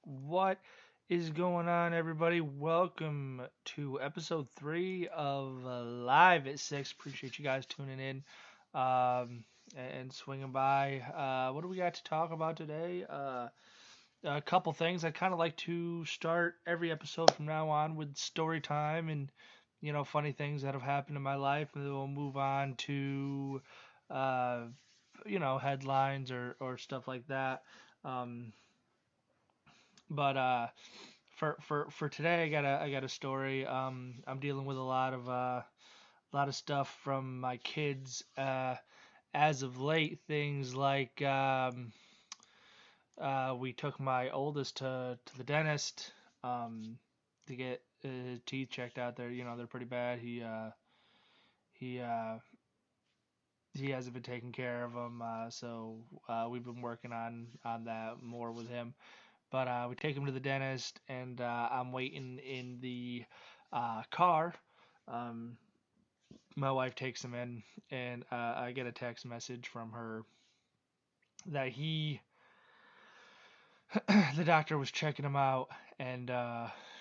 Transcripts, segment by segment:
What is going on, everybody? Welcome to episode 3 of Live at 6. Appreciate you guys tuning in and swinging by. What do we got to talk about today? A couple things. I kind of like to start every episode from now on with story time and, funny things that have happened in my life. And then we'll move on to, uh, headlines or stuff like that. Um, but for today, I got a story. I'm dealing with a lot of stuff from my kids. As of late, things like we took my oldest to the dentist to get his teeth checked out. They're pretty bad. He he hasn't been taking care of them, so we've been working on that more with him. But we take him to the dentist, and I'm waiting in the car. Um, my wife takes him in, and I get a text message from her that the doctor was checking him out, and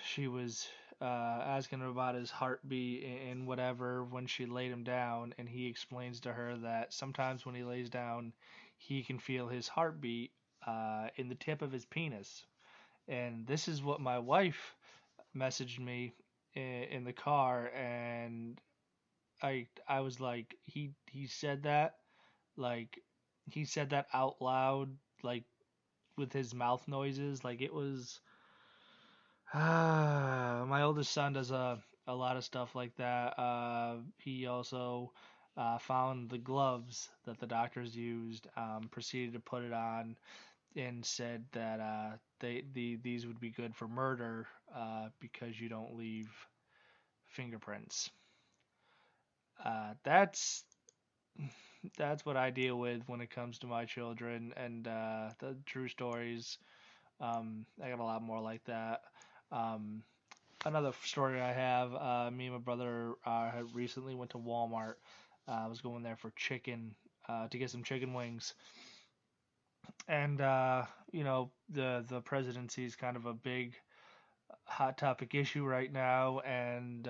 she was asking him about his heartbeat and whatever when she laid him down, and he explains to her that sometimes when he lays down, he can feel his heartbeat in the tip of his penis. And this is what my wife messaged me in the car, and I was like, he said that, like, he said that out loud, like, with his mouth noises, like it was. My oldest son does a lot of stuff like that. He also found the gloves that the doctors used, proceeded to put it on, and said that these would be good for murder because you don't leave fingerprints. That's what I deal with when it comes to my children, and the true stories. I got a lot more like that. Um, Another story I have. Me and my brother had recently went to Walmart. I was going there for chicken to get some chicken wings, and the presidency is kind of a big hot topic issue right now, and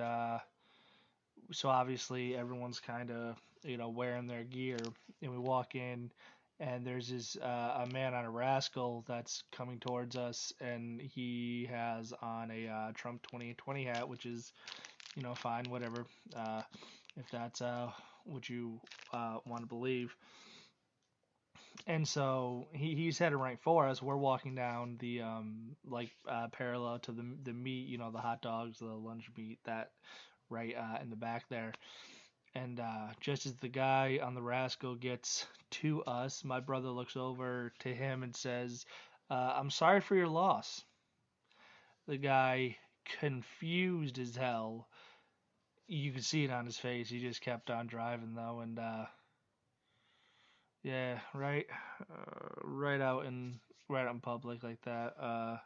so obviously everyone's kind of wearing their gear, and we walk in, and there's this a man on a rascal that's coming towards us, and he has on a Trump 2020 hat, which is fine, whatever, uh, if that's what you want to believe. And so he's headed right for us. We're walking down the parallel to the meat, the hot dogs, the lunch meat, that right in the back there. And just as the guy on the rascal gets to us, my brother looks over to him and says, "I'm sorry for your loss." The guy, confused as hell, you could see it on his face. He just kept on driving though, and yeah, right right out in public like that.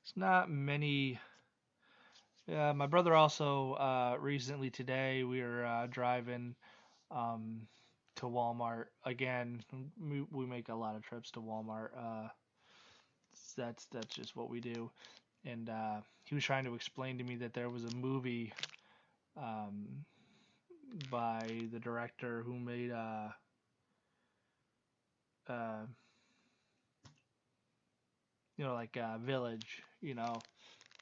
It's not many. Yeah, my brother also recently today we were driving um, to Walmart again. We make a lot of trips to Walmart. That's just what we do. And he was trying to explain to me that there was a movie um, by the director who made uh, Village,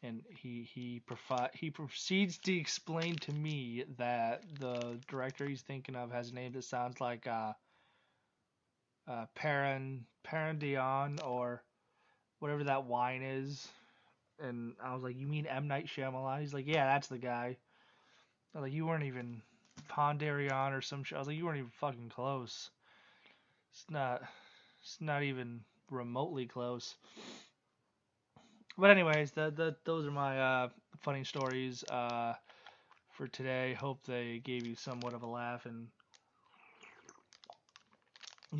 and he proceeds to explain to me that the director he's thinking of has a name that sounds like Parandion or whatever that wine is. And I was like, "You mean M Night Shyamalan?" He's like, "Yeah, that's the guy." I was like, "You weren't even Pondarion or some shit." I was like, "You weren't even fucking close. It's not. It's not even remotely close." But anyways, those are my funny stories for today. Hope they gave you somewhat of a laugh and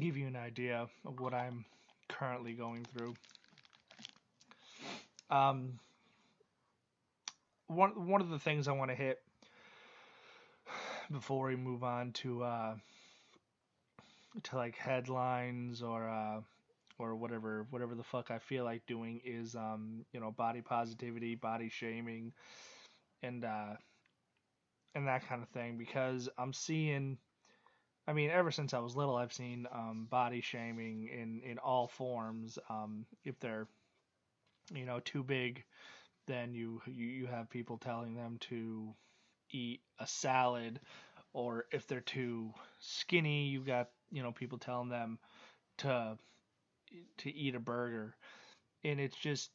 give you an idea of what I'm currently going through. Um, one of the things I want to hit before we move on to like headlines or or whatever the fuck I feel like doing is body positivity, body shaming, and that kind of thing, because I'm seeing, I mean, ever since I was little, I've seen body shaming in all forms. If they're too big, then you have people telling them to eat a salad, or if they're too skinny, you got people telling them to eat a burger. And it's just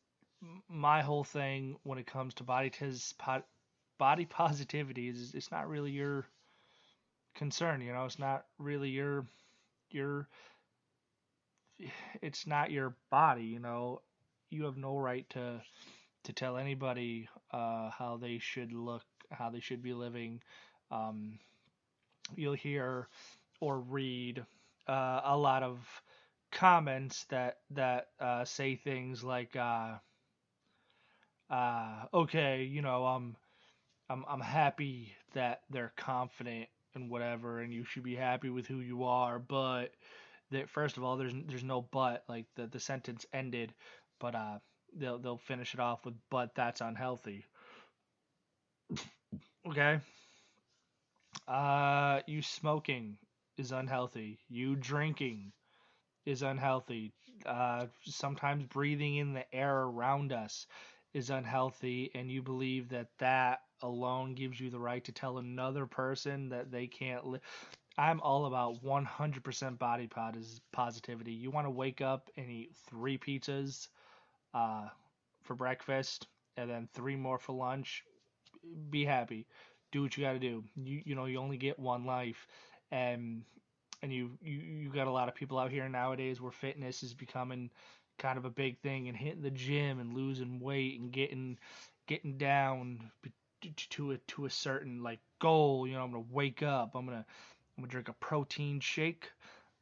my whole thing when it comes to body positivity is it's not really your concern. It's not really your it's not your body. You have no right to tell anybody how they should look, how they should be living. Um, you'll hear or read a lot of comments that say things like, okay, I'm happy that they're confident and whatever, and you should be happy with who you are, but that, first of all, there's no but, like the sentence ended, but they'll finish it off with, but that's unhealthy. Okay. You smoking is unhealthy. You drinking is unhealthy. Sometimes breathing in the air around us is unhealthy, and you believe that that alone gives you the right to tell another person that they can't live. I'm all about 100% positivity. You want to wake up and eat 3 pizzas uh, for breakfast, and then 3 more for lunch. Be happy. Do what you got to do. You only get one life, and you got a lot of people out here nowadays where fitness is becoming kind of a big thing, and hitting the gym and losing weight and getting down to a certain like goal. I'm gonna wake up. I'm gonna drink a protein shake.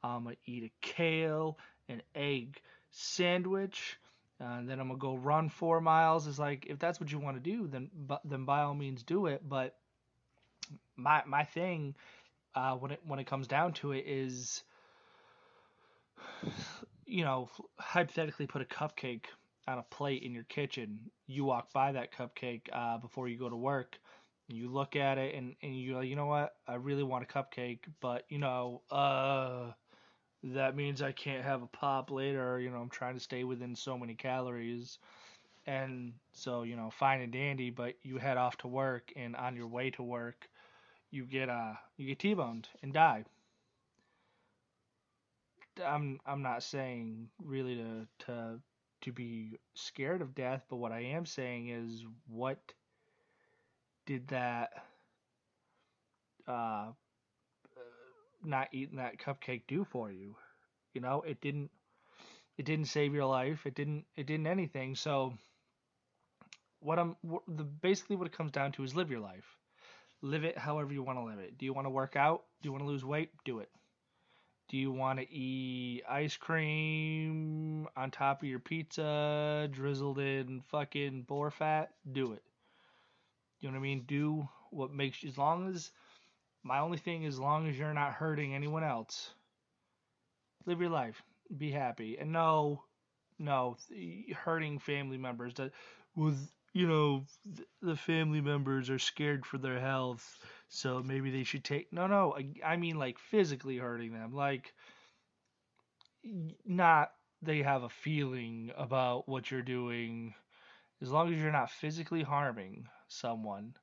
I'm gonna eat a kale and egg sandwich. And then I'm gonna go run 4 miles. It's like, if that's what you want to do, then by all means do it. But my thing, when it comes down to it, is, hypothetically, put a cupcake on a plate in your kitchen. You walk by that cupcake before you go to work. And you look at it, and you're like, you know what? I really want a cupcake, but that means I can't have a pop later. I'm trying to stay within so many calories. And so, fine and dandy, but you head off to work, and on your way to work, you get T-boned and die. I'm not saying really to be scared of death, but what I am saying is, what did that uh not eating that cupcake do for you? It didn't save your life. It didn't anything. So basically what it comes down to is, live your life. Live it however you want to live it. Do you want to work out? Do you want to lose weight? Do it. Do you want to eat ice cream on top of your pizza, drizzled in fucking boar fat? Do it. You know what I mean? Do what makes you, as long as, my only thing is, as long as you're not hurting anyone else, live your life. Be happy. And no, no, hurting family members that was, the family members are scared for their health, so maybe they should take, no, I mean, like, physically hurting them, like, not, they have a feeling about what you're doing. As long as you're not physically harming someone,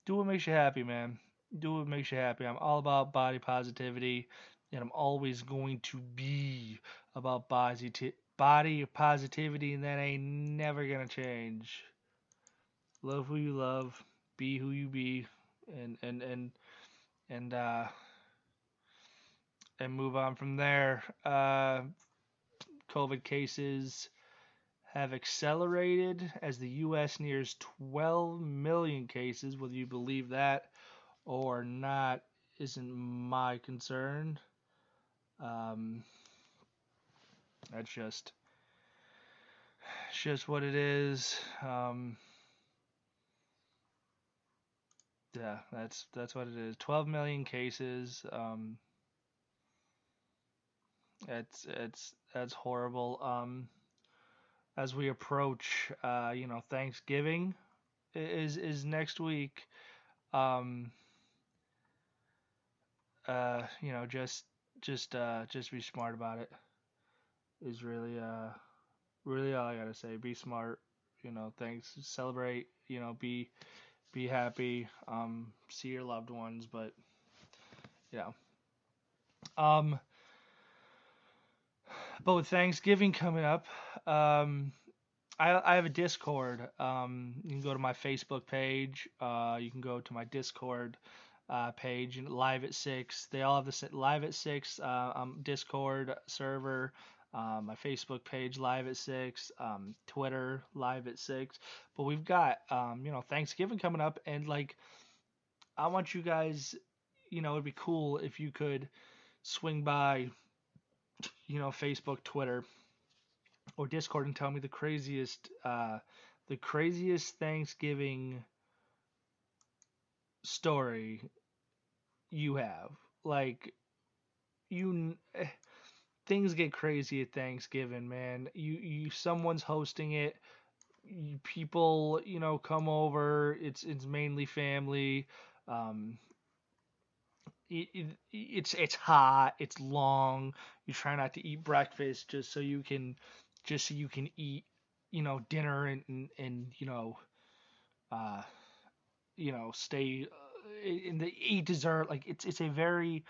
do what makes you happy, man. Do what makes you happy. I'm all about body positivity, and I'm always going to be about body positivity, and that ain't never gonna change. Love who you love, be who you be, and and uh and move on from there. COVID cases have accelerated as the U.S. nears 12 million cases. Whether you believe that or not isn't my concern. Um, that's just what it is. Yeah, that's what it is. 12 million cases. That's horrible. As we approach, Thanksgiving is next week. Um, just be smart about it. Is really all I gotta say. Be smart. Thanks. Celebrate. Be happy. See your loved ones, but yeah. Um, but with Thanksgiving coming up, um, I have a Discord. You can go to my Facebook page. You can go to my Discord page and live at 6. They all have the live at 6 Discord server. My Facebook page live at 6. Twitter live at 6. But we've got Thanksgiving coming up, and like I want you guys. It'd be cool if you could swing by Facebook, Twitter, or Discord and tell me the craziest Thanksgiving story you have. Like things get crazy at Thanksgiving, man. Someone's hosting it. People, come over. It's mainly family. Um, it's hot. It's long. You try not to eat breakfast just so you can eat, dinner and uh, stay in the eat dessert. Like it's a very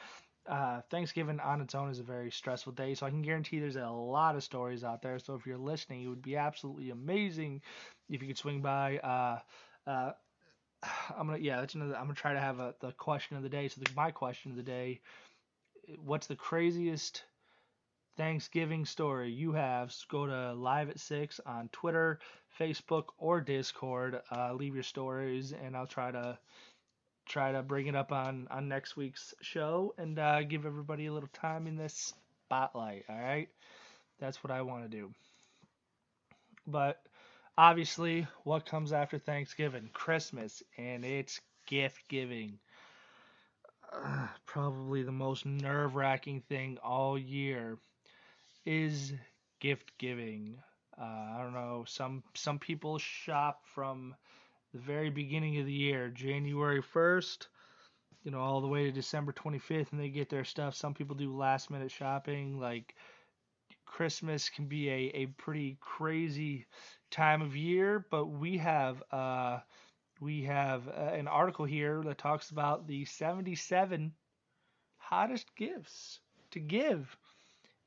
Thanksgiving on its own is a very stressful day, so I can guarantee there's a lot of stories out there. So if you're listening, it would be absolutely amazing if you could swing by. Uh, I'm gonna try to have the question of the day. So my question of the day: what's the craziest Thanksgiving story you have? Go to live at 6 on Twitter, Facebook, or Discord. Leave your stories, and I'll try to bring it up on next week's show and give everybody a little time in this spotlight. All right, that's what I want to do. But obviously, what comes after Thanksgiving? Christmas, and it's gift giving. Probably the most nerve-wracking thing all year is gift giving. I don't know. Some people shop from the very beginning of the year, January 1st, all the way to December 25th, and they get their stuff. Some people do last minute shopping. Like Christmas can be a pretty crazy time of year, but we have an article here that talks about the 77 hottest gifts to give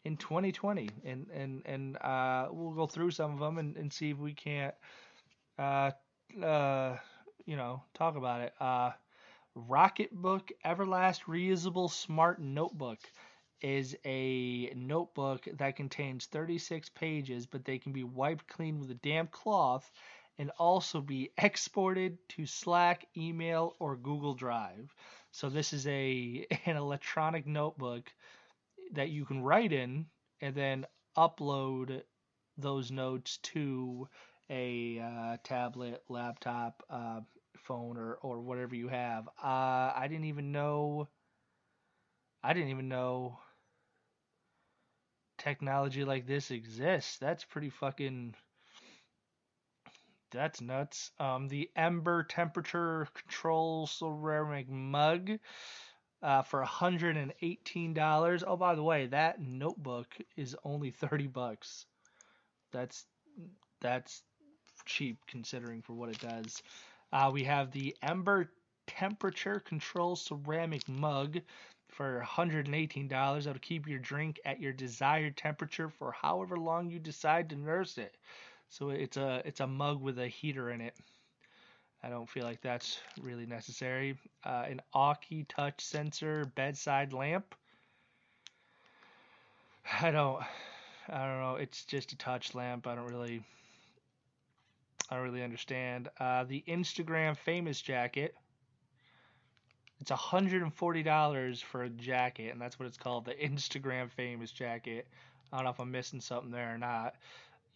in 2020, and we'll go through some of them and see if we can't uh, talk about it. Rocketbook Everlast Reusable Smart Notebook is a notebook that contains 36 pages, but they can be wiped clean with a damp cloth and also be exported to Slack, email, or Google Drive. So this is an electronic notebook that you can write in and then upload those notes to a tablet, laptop, phone, or whatever you have. I didn't even know. I didn't even know technology like this exists. That's pretty fucking. That's nuts. The Ember temperature control ceramic mug for $118. Oh, by the way, that notebook is only $30. That's that's cheap considering for what it does. We have the Ember temperature control ceramic mug for $118. That'll keep your drink at your desired temperature for however long you decide to nurse it. So it's a mug with a heater in it. I don't feel like that's really necessary. An Aki touch sensor bedside lamp. I don't know. It's just a touch lamp. I don't really understand. The Instagram famous jacket. It's $140 for a jacket, and that's what it's called, the Instagram famous jacket. I don't know if I'm missing something there or not.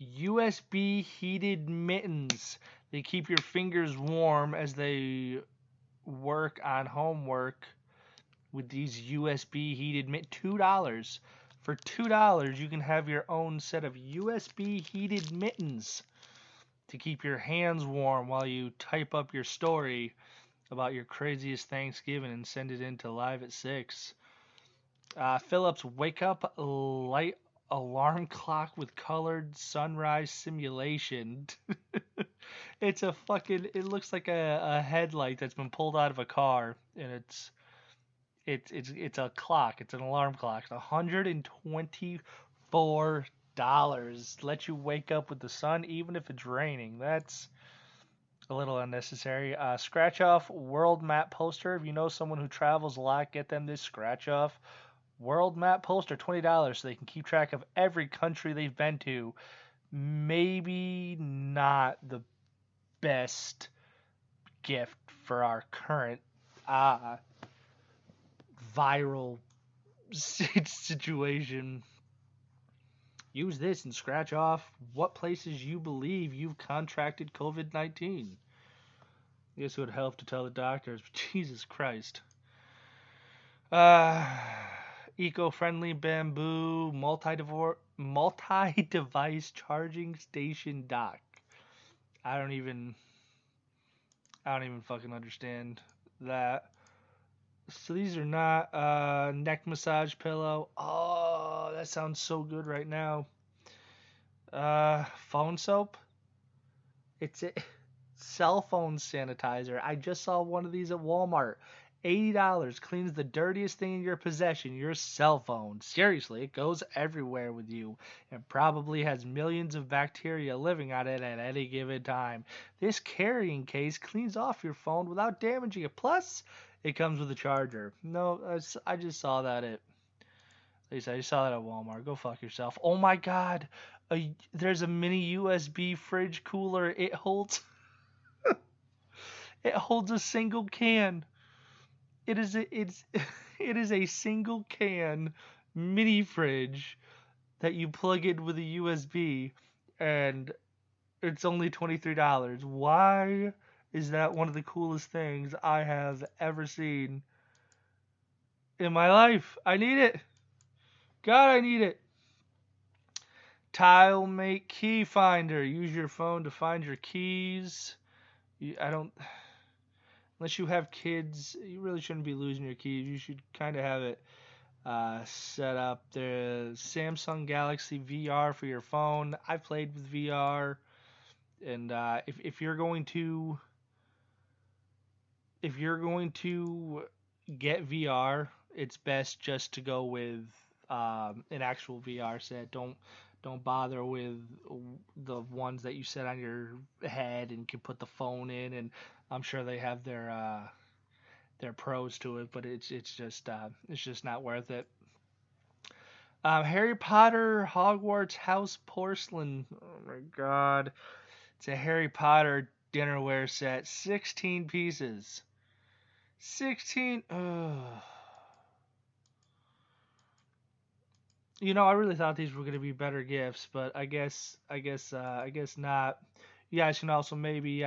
USB heated mittens. They keep your fingers warm as they work on homework with these USB heated mittens. $2 For $2, you can have your own set of USB heated mittens to keep your hands warm while you type up your story about your craziest Thanksgiving and send it in to Live at 6. Philips Wake Up Light Alarm Clock with Colored Sunrise Simulation. It looks like a headlight that's been pulled out of a car, and it's a clock. It's an alarm clock. It's $124. Let you wake up with the sun, even if it's raining. That's a little unnecessary. Scratch off world map poster. If you know someone who travels a lot, get them this scratch off world map poster. $20 so they can keep track of every country they've been to. Maybe not the best gift for our current viral situation. Use this and scratch off what places you believe you've contracted COVID-19. I guess it would help to tell the doctors, but Jesus Christ. Eco-friendly bamboo multi-device charging station dock. I don't even fucking understand that. So these are not neck massage pillow. Oh, that sounds so good right now. Phone soap. It's a cell phone sanitizer. I just saw one of these at Walmart. $80 cleans the dirtiest thing in your possession, your cell phone. Seriously, it goes everywhere with you and probably has millions of bacteria living on it at any given time. This carrying case cleans off your phone without damaging it. Plus, it comes with a charger. No, I just saw that at Walmart. Go fuck yourself. Oh my god, there's a mini USB fridge cooler. It holds a single can. It is a single can mini fridge that you plug in with a USB, and it's only $23. Why is that one of the coolest things I have ever seen in my life? I need it. God, I need it. Tile Mate Key Finder. Use your phone to find your keys. Unless you have kids, you really shouldn't be losing your keys. You should kind of have it set up. The Samsung Galaxy VR for your phone. I played with VR, and if you're going to get VR, it's best just to go with an actual VR set. Don't bother with the ones that you set on your head and can put the phone in, and I'm sure they have their pros to it, but it's just not worth it. Harry Potter Hogwarts House Porcelain. Oh my god. It's a Harry Potter dinnerware set. 16 pieces. 16. Ugh. You know, I really thought these were going to be better gifts, but I guess not. You guys can also maybe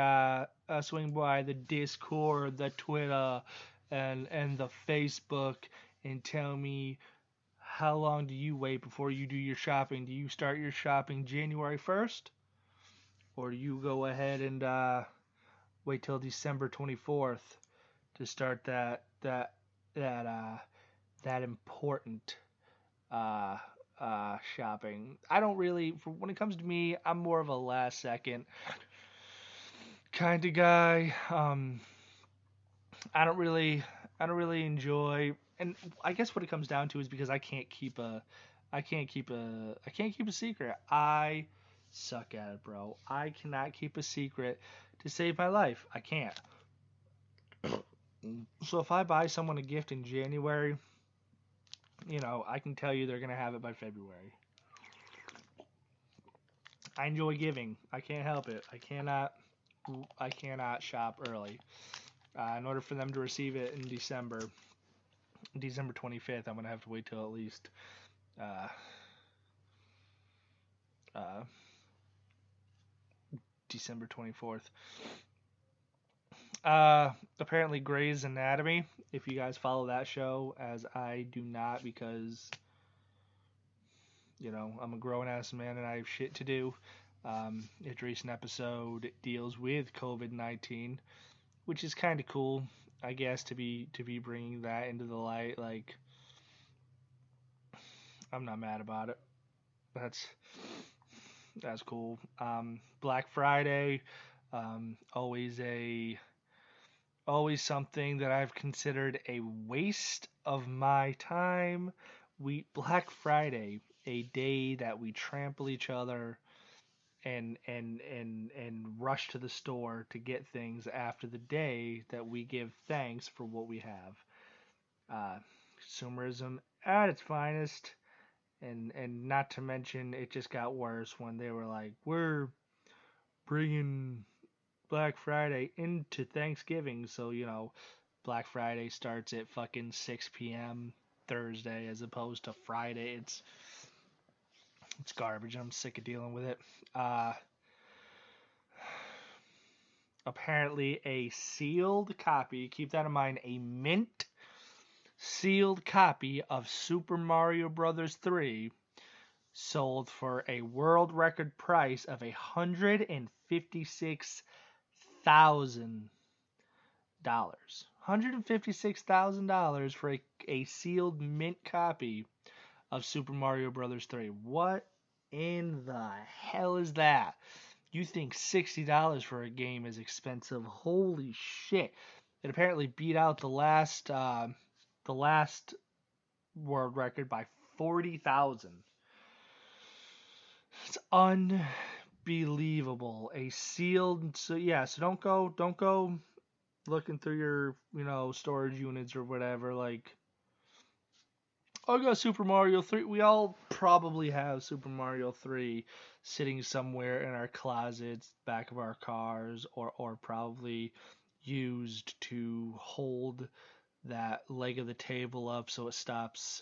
swing by the Discord, the Twitter, and the Facebook, and tell me, how long do you wait before you do your shopping? Do you start your shopping January 1st, or do you go ahead and wait till December 24th to start that important shopping? I don't really, when it comes to me, I'm more of a last second kind of guy. I don't really enjoy, and I guess what it comes down to is because I can't keep a secret. I suck at it, bro. I cannot keep a secret to save my life. I can't. So if I buy someone a gift in January, you know, I can tell you they're going to have it by February. I enjoy giving. I can't help it. I cannot shop early. In order for them to receive it in December 25th, I'm going to have to wait till at least December 24th. Apparently Grey's Anatomy, if you guys follow that show, as I do not, because I'm a grown ass man and I have shit to do. Its recent episode deals with COVID-19, which is kind of cool, I guess, to be bringing that into the light. Like, I'm not mad about it. That's that's cool. Black Friday, always always something that I've considered a waste of my time. Black Friday, a day that we trample each other and rush to the store to get things after the day that we give thanks for what we have. Uh, Consumerism at its finest, and not to mention it just got worse when they were like, we're bringing Black Friday into Thanksgiving, so Black Friday starts at fucking 6 p.m. Thursday as opposed to Friday. It's garbage. I'm sick of dealing with it. Uh, Apparently a sealed copy, keep that in mind, a mint sealed copy of Super Mario Bros. 3 sold for a world record price of $156,000. $156,000 for a sealed mint copy of Super Mario Bros. 3. What in the hell is that? You think $60 for a game is expensive? Holy shit! It apparently beat out the last world record by 40,000. It's unbelievable. A sealed, so yeah. So don't go looking through your storage units or whatever. Like, I got Super Mario 3. We all probably have Super Mario 3 sitting somewhere in our closets, back of our cars, or probably used to hold that leg of the table up so it stops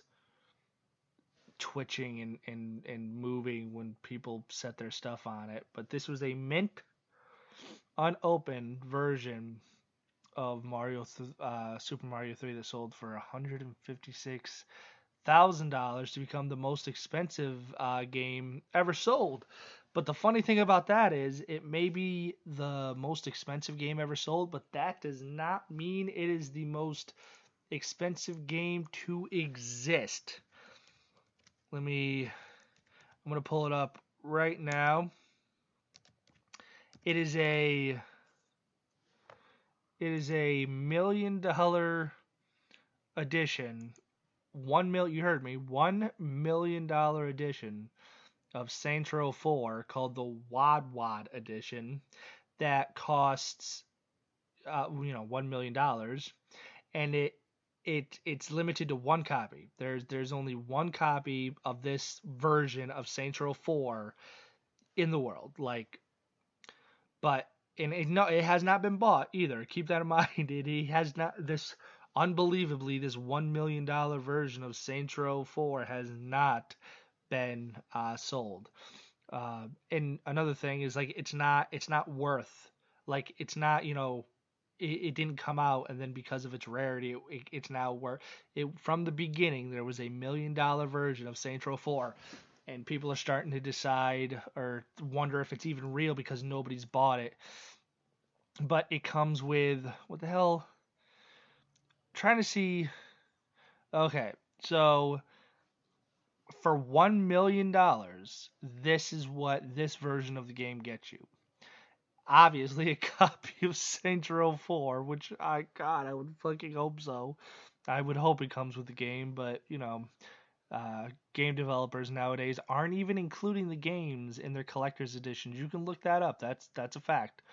twitching and moving when people set their stuff on it. But this was a mint, unopened version of Super Mario 3 that sold for $156,000 to become the most expensive game ever sold. But the funny thing about that is, it may be the most expensive game ever sold, but that does not mean it is the most expensive game to exist. I'm gonna pull it up right now. It is a $1 million edition. You heard me. $1 million edition of Saints Row 4 called the Wad Wad edition that costs $1 million, and it's limited to one copy. There's only one copy of this version of Saints Row 4 in the world. Like, but it has not been bought either. Keep that in mind. It has not this unbelievably this $1 million version of Saints Row 4 has not been sold. And another thing is, like, it's not worth, like, it's not, it didn't come out and then because of its rarity it's now worth it. From the beginning there was a $1 million version of Saints Row 4, and people are starting to decide or wonder if it's even real because nobody's bought it. But it comes with, what the hell, trying to see. Okay, so for $1 million, this is what this version of the game gets you. Obviously, a copy of Saints Row 4, which I would fucking hope so. I would hope it comes with the game, but game developers nowadays aren't even including the games in their collector's editions. You can look that up. That's a fact.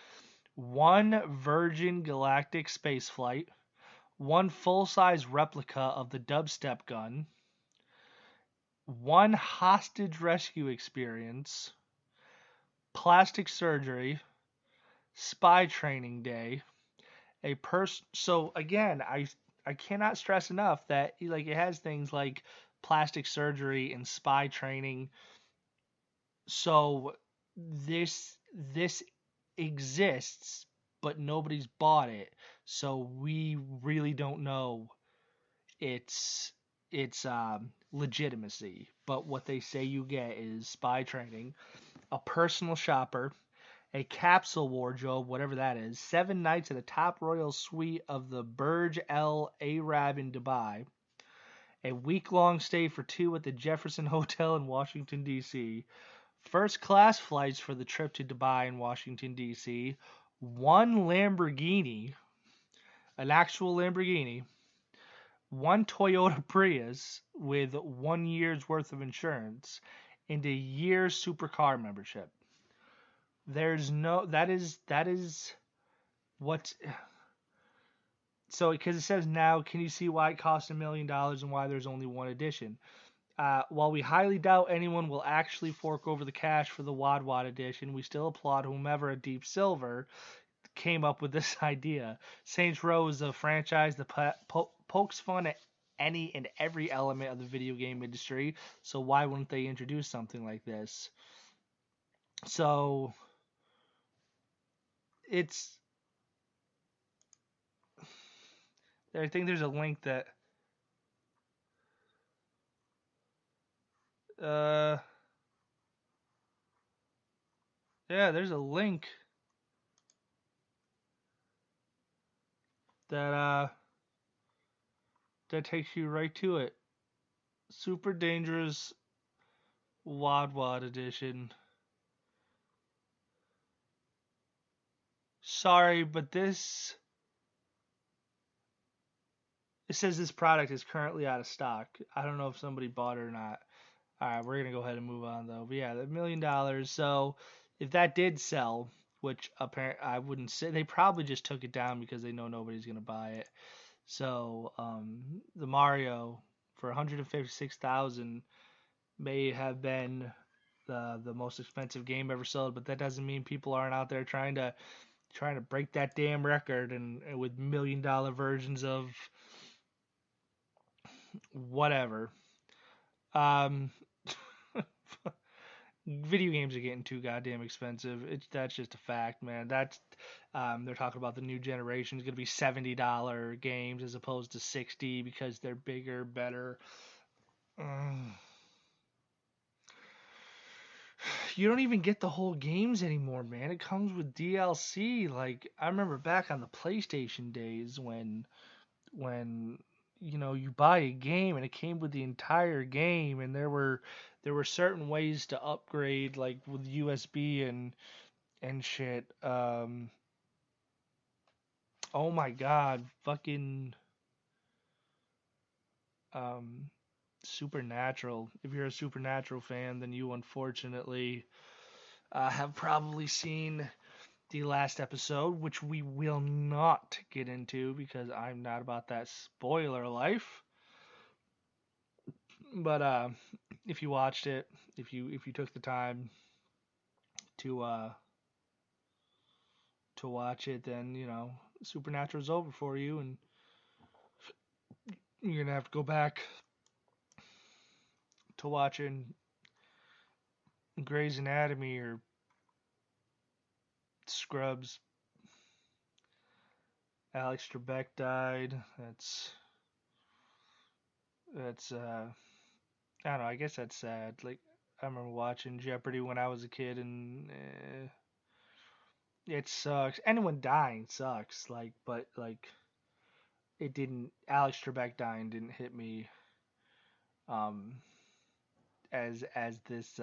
One Virgin Galactic space flight, one full-size replica of the dubstep gun, one hostage rescue experience, plastic surgery, spy training day, so again, I cannot stress enough that, like, it has things like plastic surgery and spy training. So this exists, but nobody's bought it. So we really don't know its it's legitimacy. But what they say you get is spy training, a personal shopper, a capsule wardrobe, whatever that is, 7 nights at a top royal suite of the Burj Al Arab in Dubai, a week-long stay for two at the Jefferson Hotel in Washington, D.C., first class flights for the trip to Dubai and Washington, D.C., one Lamborghini, an actual Lamborghini, one Toyota Prius with 1 year's worth of insurance, and a year's supercar membership. There's no, that is what, so because it says now, can you see why it costs $1 million and why there's only one edition? While we highly doubt anyone will actually fork over the cash for the Wad Wad edition, we still applaud whomever at Deep Silver came up with this idea. Saints Row is a franchise that pokes fun at any and every element of the video game industry, so why wouldn't they introduce something like this? So it's, I think there's a link that uh yeah, there's a link that that takes you right to it. Super Dangerous Wad Wad edition. Sorry, but this, it says this product is currently out of stock. I don't know if somebody bought it or not. All right, we're gonna go ahead and move on though. But yeah, the $1 million. So if that did sell, which apparently I wouldn't say, they probably just took it down because they know nobody's gonna buy it. So the Mario for 156,000 may have been the most expensive game ever sold, but that doesn't mean people aren't out there trying to break that damn record and with $1 million versions of whatever. Um, Video games are getting too goddamn expensive. That's just a fact, man. That's they're talking about the new generation is gonna be $70 games as opposed to 60 because they're bigger, better. Mm. You don't even get the whole games anymore, man. It comes with DLC. Like I remember back on the PlayStation days when you buy a game and it came with the entire game, and there were certain ways to upgrade, like with USB and shit. Oh my god, fucking um Supernatural. If you're a Supernatural fan, then you unfortunately have probably seen the last episode, which we will not get into because I'm not about that spoiler life. But if you watched it, if you took the time to to watch it, then Supernatural's over for you, and you're gonna have to go back to watching Grey's Anatomy or Scrubs. Alex Trebek died. That's I don't know. I guess that's sad. Like I remember watching Jeopardy when I was a kid, and it sucks. Anyone dying sucks. But it didn't. Alex Trebek dying didn't hit me um as this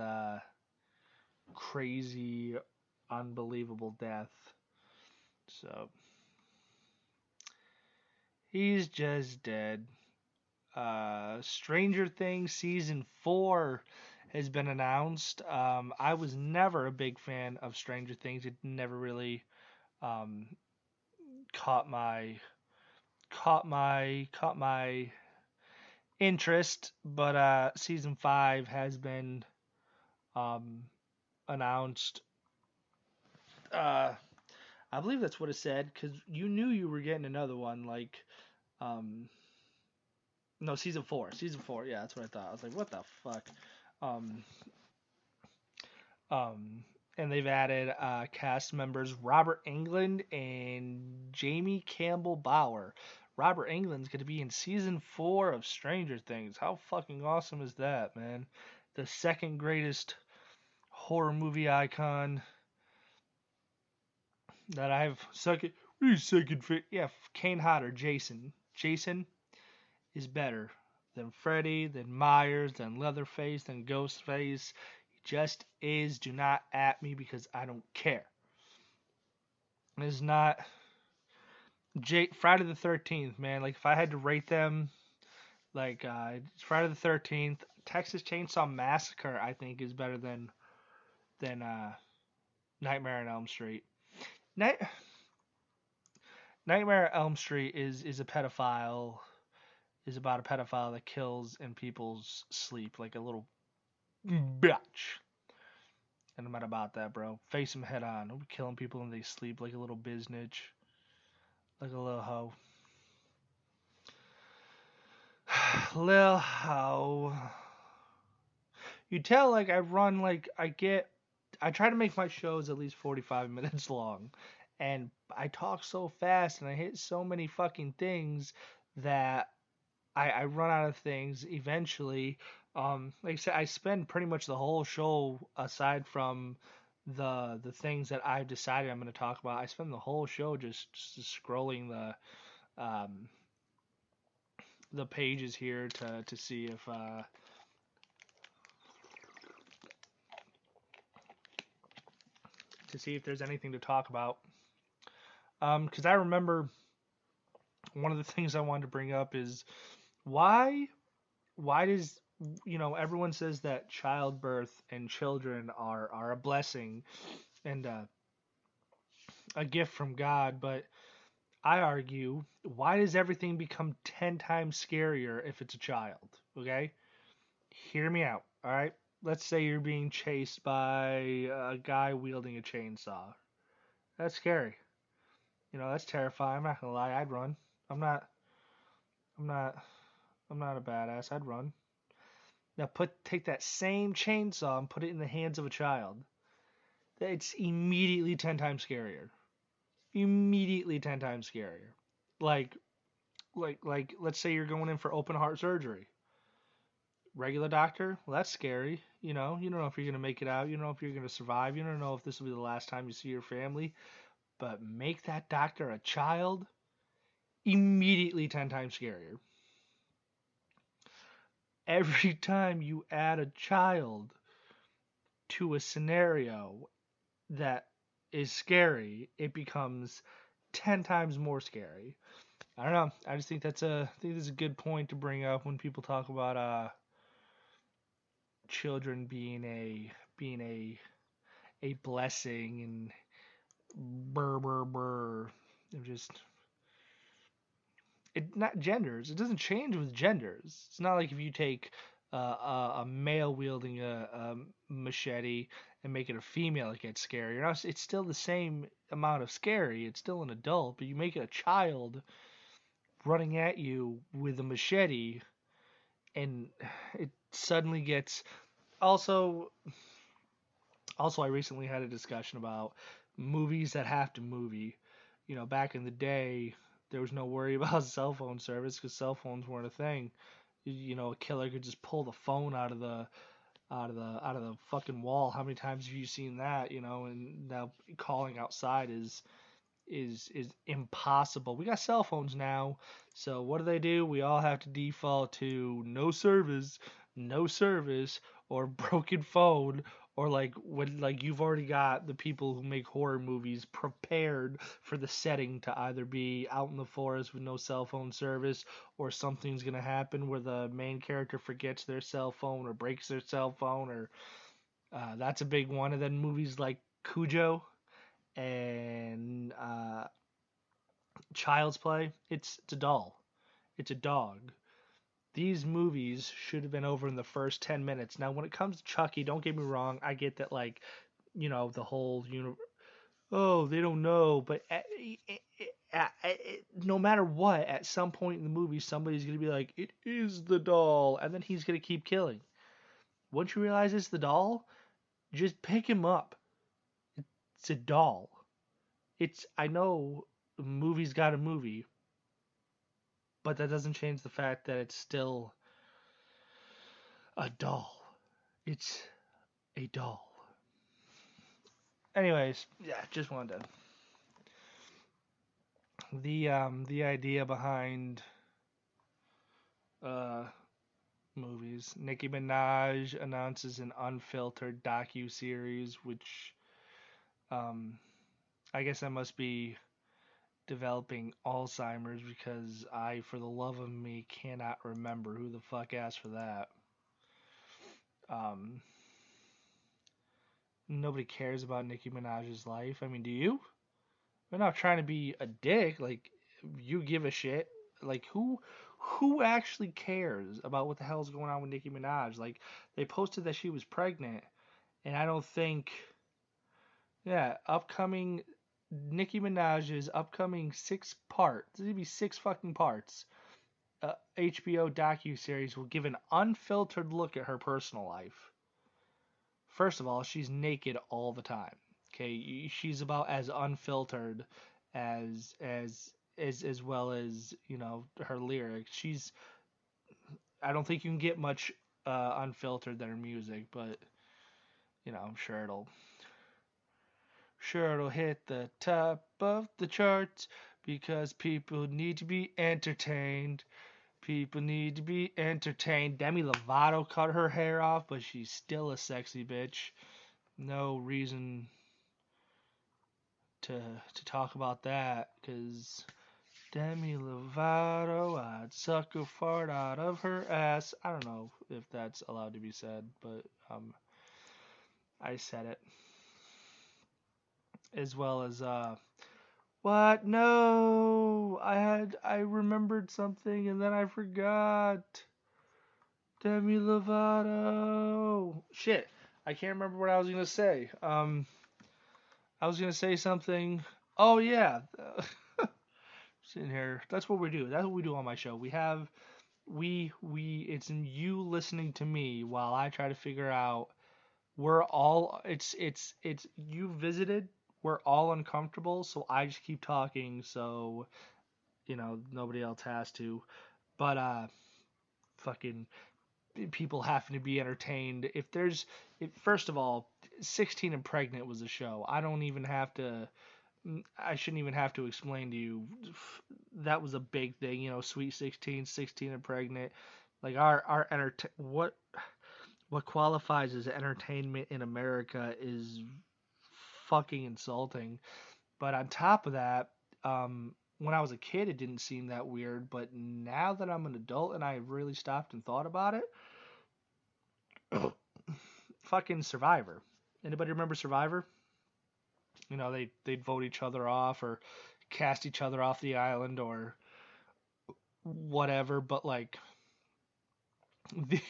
crazy, unbelievable death. So he's just dead. Stranger Things season 4 has been announced. I was never a big fan of Stranger Things. It never really um, caught my interest. But season 5 has been um, announced. Uh, I believe that's what it said because you knew you were getting another one. Like, um, no, season 4. Season 4. Yeah, that's what I thought. I was like, what the fuck? Um, Um, and they've added cast members Robert Englund and Jamie Campbell Bower. Robert Englund's going to be in season 4 of Stranger Things. How fucking awesome is that, man? The second greatest horror movie icon that I've second. Yeah, Kane Hodder, Jason. Jason is better than Freddy, than Myers, than Leatherface, than Ghostface. He just is. Do not at me because I don't care. It's not Friday the 13th, man. Like if I had to rate them, like Friday the 13th, Texas Chainsaw Massacre, I think is better than Nightmare on Elm Street. Nightmare on Elm Street is a pedophile. Is about a pedophile that kills in people's sleep like a little bitch. And I'm not about that, bro. Face him head on. Don't be killing people in they sleep like a little biznitch. Like a little hoe. Lil hoe. You tell like I run like I try to make my shows at least 45 minutes long. And I talk so fast and I hit so many fucking things that I run out of things eventually. Like I said, I spend pretty much the whole show, aside from the things that I've decided I'm going to talk about. I spend the whole show just scrolling the pages here to see if there's anything to talk about. Because I remember one of the things I wanted to bring up is why does everyone says that childbirth and children are a blessing and a gift from God, but I argue, why does everything become 10 times scarier if it's a child? Okay? Hear me out, alright? Let's say you're being chased by a guy wielding a chainsaw. That's scary. That's terrifying. I'm not gonna lie, I'd run. I'm not a badass. I'd run. Now take that same chainsaw and put it in the hands of a child. It's immediately 10 times scarier. Immediately 10 times scarier. Like let's say you're going in for open heart surgery. Regular doctor, well that's scary. You don't know if you're going to make it out. You don't know if you're going to survive. You don't know if this will be the last time you see your family. But make that doctor a child, immediately 10 times scarier. Every time you add a child to a scenario that is scary, it becomes 10 times more scary. I don't know. I just think that's a good point to bring up when people talk about children being a blessing and burr. Not genders. It doesn't change with genders. It's not like if you take a male wielding a machete and make it a female, it gets scary. It's still the same amount of scary. It's still an adult, but you make it a child running at you with a machete, and it suddenly gets. Also, I recently had a discussion about movies that have to movie. Back in the day, there was no worry about cell phone service because cell phones weren't a thing. A killer could just pull the phone out of the fucking wall. How many times have you seen that? And now calling outside is impossible. We got cell phones now, so what do? We all have to default to no service, or broken phone, or when you've already got the people who make horror movies prepared for the setting to either be out in the forest with no cell phone service, or something's gonna happen where the main character forgets their cell phone or breaks their cell phone, or that's a big one. And then movies like Cujo and Child's Play, it's a doll. It's a dog. These movies should have been over in the first 10 minutes. Now, when it comes to Chucky, don't get me wrong. I get that, the whole, oh, they don't know. But no matter what, at some point in the movie, somebody's going to be like, it is the doll. And then he's going to keep killing. Once you realize it's the doll, just pick him up. It's a doll. I know the movie's got a movie, But that doesn't change the fact that it's still a doll. It's a doll. Anyways, yeah, just wanted to the idea behind uh movies. Nicki Minaj announces an unfiltered docu-series, which um I guess I must be developing Alzheimer's because I, for the love of me, cannot remember who the fuck asked for that. Um, Nobody cares about Nicki Minaj's life. I mean, do you? We're not trying to be a dick. Like, you give a shit. Like, who actually cares about what the hell's going on with Nicki Minaj? Like, they posted that she was pregnant, and I don't think, yeah, upcoming Nicki Minaj's upcoming 6 part. There's gonna be 6 fucking parts. HBO docu-series will give an unfiltered look at her personal life. First of all, she's naked all the time. Okay, she's about as unfiltered as well as her lyrics. I don't think you can get much unfiltered than her music, but I'm sure it'll hit the top of the charts because people need to be entertained. People need to be entertained. Demi Lovato cut her hair off, but she's still a sexy bitch. No reason to talk about that, because Demi Lovato, I'd suck a fart out of her ass. I don't know if that's allowed to be said, but I said it. As well as what? No, I remembered something and then I forgot. Demi Lovato. Shit, I can't remember what I was gonna say. I was gonna say something. Oh yeah, sitting here. That's what we do. That's what we do on my show. We. It's you listening to me while I try to figure out. We're all. It's you visited. We're all uncomfortable, so I just keep talking. So nobody else has to. But fucking people having to be entertained. First of all, 16 and Pregnant was a show. I shouldn't even have to explain to you. That was a big thing, Sweet 16, 16 and Pregnant. Like what qualifies as entertainment in America is fucking insulting. But on top of that, when I was a kid, it didn't seem that weird. But now that I'm an adult and I've really stopped and thought about it, fucking Survivor. Anybody remember Survivor? They'd vote each other off or cast each other off the island or whatever. But like the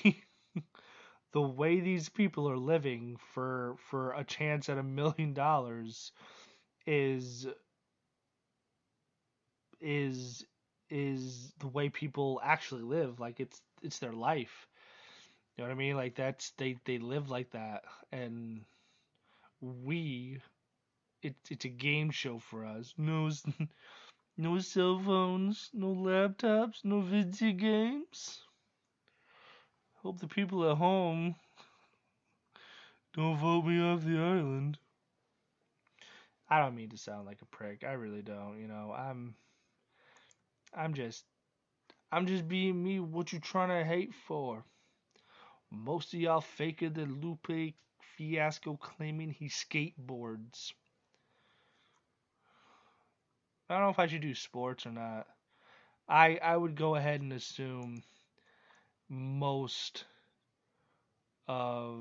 the way these people are living for a chance at $1 million is is is the way people actually live. Like it's their life. You know what I mean? Like they live like that, and we it's a game show for us. No cell phones, no laptops, no video games. Hope the people at home don't vote me off the island. I don't mean to sound like a prick. I really don't. I'm just I'm just being me. What you trying to hate for? Most of y'all faker than Lupe Fiasco claiming he skateboards. I don't know if I should do sports or not. I would go ahead and assume most of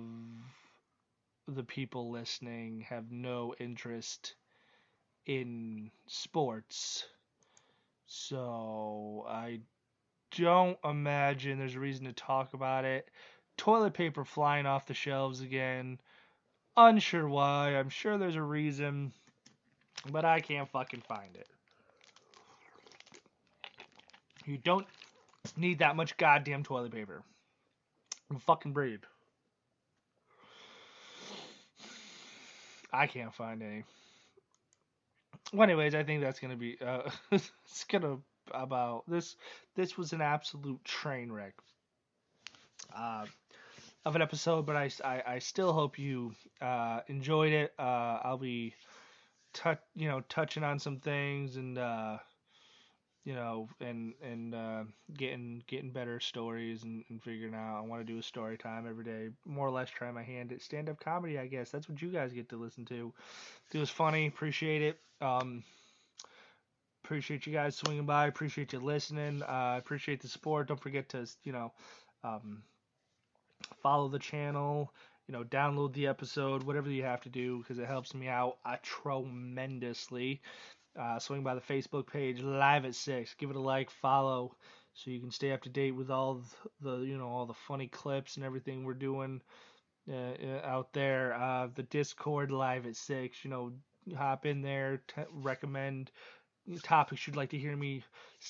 the people listening have no interest in sports. So I don't imagine there's a reason to talk about it. Toilet paper flying off the shelves again. Unsure why. I'm sure there's a reason, but I can't fucking find it. You don't need that much goddamn toilet paper. Fucking breathe. I can't find any. Well, anyways, I think that's gonna be it's gonna about this. This was an absolute train wreck uh, of an episode, but I still hope you enjoyed it. I'll be touching on some things and getting better stories and figuring out. I want to do a story time every day, more or less try my hand at stand up comedy. I guess that's what you guys get to listen to. It was funny. Appreciate it. Appreciate you guys swinging by. Appreciate you listening. Appreciate the support. Don't forget to um, follow the channel. Download the episode, whatever you have to do, because it helps me out tremendously. Swing by the Facebook page, Live at 6. Give it a like, follow, so you can stay up to date with all all the funny clips and everything we're doing out there. The Discord, Live at 6. Hop in there. Recommend topics you'd like to hear me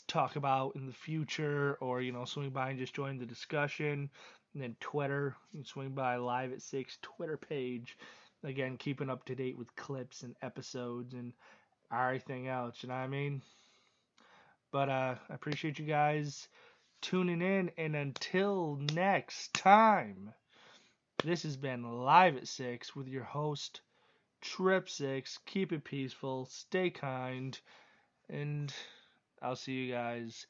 talk about in the future, or swing by and just join the discussion. And then Twitter, you can swing by Live at 6 Twitter page. Again, keeping up to date with clips and episodes and everything else, you know what I mean? But I appreciate you guys tuning in, and until next time, this has been Live at 6 with your host, Tripp 6. Keep it peaceful, stay kind, and I'll see you guys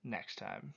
next time.